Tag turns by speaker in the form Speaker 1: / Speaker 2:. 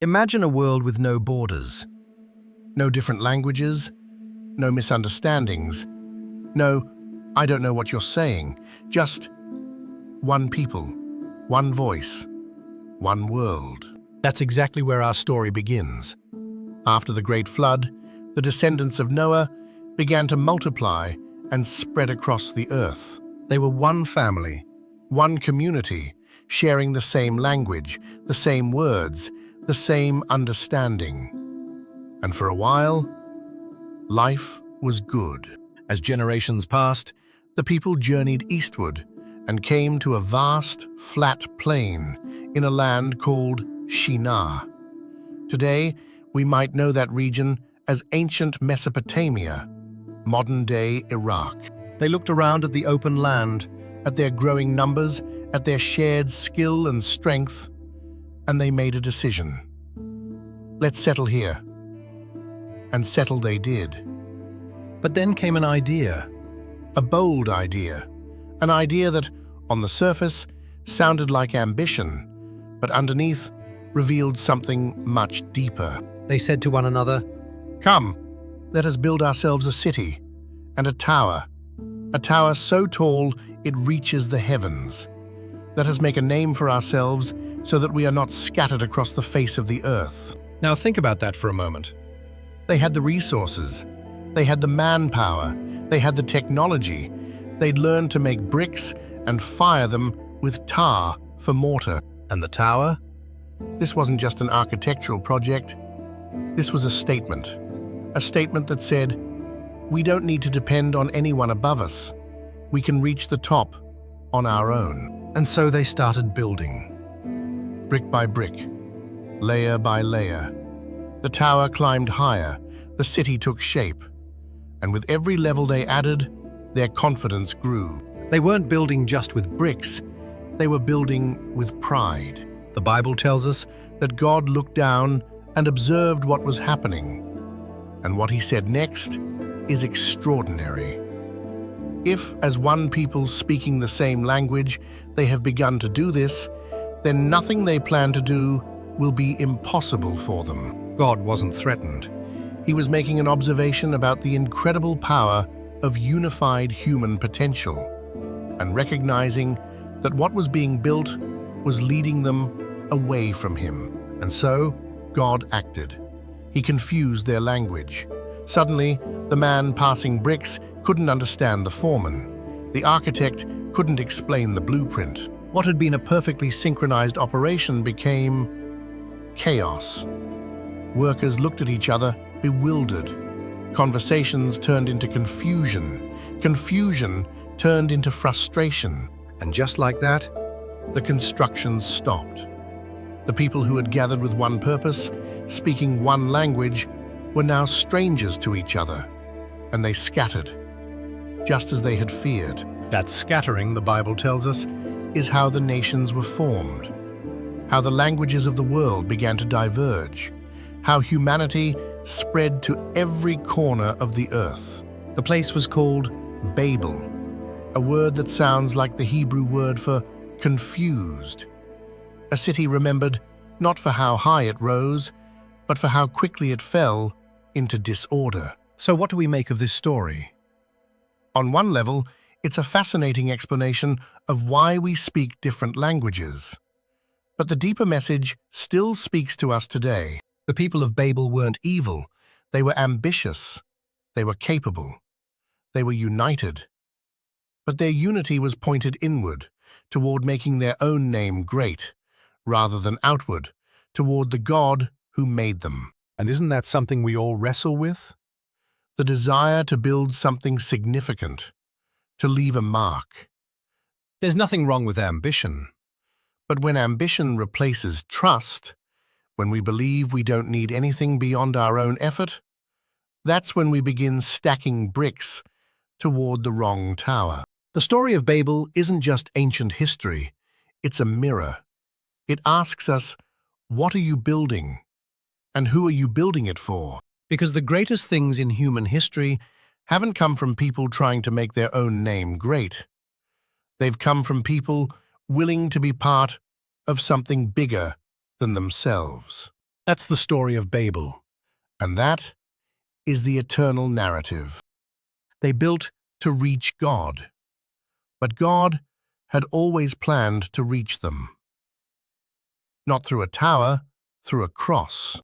Speaker 1: Imagine a world with no borders, no different languages, no misunderstandings, no, I don't know what you're saying, just one people, one voice, one world. That's exactly where our story begins. After the Great Flood, the descendants of Noah began to multiply and spread across the earth. They were one family, one community, sharing the same language, the same words, the same understanding. And for a while, life was good. As generations passed, the people journeyed eastward and came to a vast, flat plain in a land called Shinar. Today, we might know that region as ancient Mesopotamia, modern-day Iraq. They looked around at the open land, at their growing numbers, at their shared skill and strength, and they made a decision. Let's settle here. And settle they did. But then came an idea, a bold idea, an idea that, on the surface, sounded like ambition, but underneath revealed something much deeper. They said to one another, "Come, let us build ourselves a city and a tower so tall it reaches the heavens. Let us make a name for ourselves so that we are not scattered across the face of the earth." Now think about that for a moment. They had the resources, they had the manpower, they had the technology. They'd learned to make bricks and fire them with tar for mortar. And the tower? This wasn't just an architectural project. This was a statement that said, we don't need to depend on anyone above us. We can reach the top on our own. And so they started building. Brick by brick, layer by layer. The tower climbed higher, the city took shape. And with every level they added, their confidence grew. They weren't building just with bricks, they were building with pride. The Bible tells us that God looked down and observed what was happening. And what he said next is extraordinary. If, as one people speaking the same language, they have begun to do this, then nothing they plan to do will be impossible for them. God wasn't threatened. He was making an observation about the incredible power of unified human potential and recognizing that what was being built was leading them away from him. And so, God acted. He confused their language. Suddenly, the man passing bricks couldn't understand the foreman. The architect couldn't explain the blueprint. What had been a perfectly synchronized operation became chaos. Workers looked at each other, bewildered. Conversations turned into confusion. Confusion turned into frustration. And just like that, the construction stopped. The people who had gathered with one purpose, speaking one language, were now strangers to each other, and they scattered, just as they had feared. That scattering, the Bible tells us, is how the nations were formed, how the languages of the world began to diverge, how humanity spread to every corner of the earth. The place was called Babel, a word that sounds like the Hebrew word for confused. A city remembered not for how high it rose, but for how quickly it fell into disorder. So what do we make of this story? On one level, it's a fascinating explanation of why we speak different languages. But the deeper message still speaks to us today. The people of Babel weren't evil. They were ambitious. They were capable. They were united. But their unity was pointed inward, toward making their own name great, rather than outward, toward the God who made them. And isn't that something we all wrestle with? The desire to build something significant, to leave a mark. There's nothing wrong with ambition. But when ambition replaces trust, when we believe we don't need anything beyond our own effort, that's when we begin stacking bricks toward the wrong tower. The story of Babel isn't just ancient history, it's a mirror. It asks us, what are you building? And who are you building it for? Because the greatest things in human history haven't come from people trying to make their own name great. They've come from people willing to be part of something bigger than themselves. That's the story of Babel. And that is the eternal narrative. They built to reach God, but God had always planned to reach them. Not through a tower, through a cross.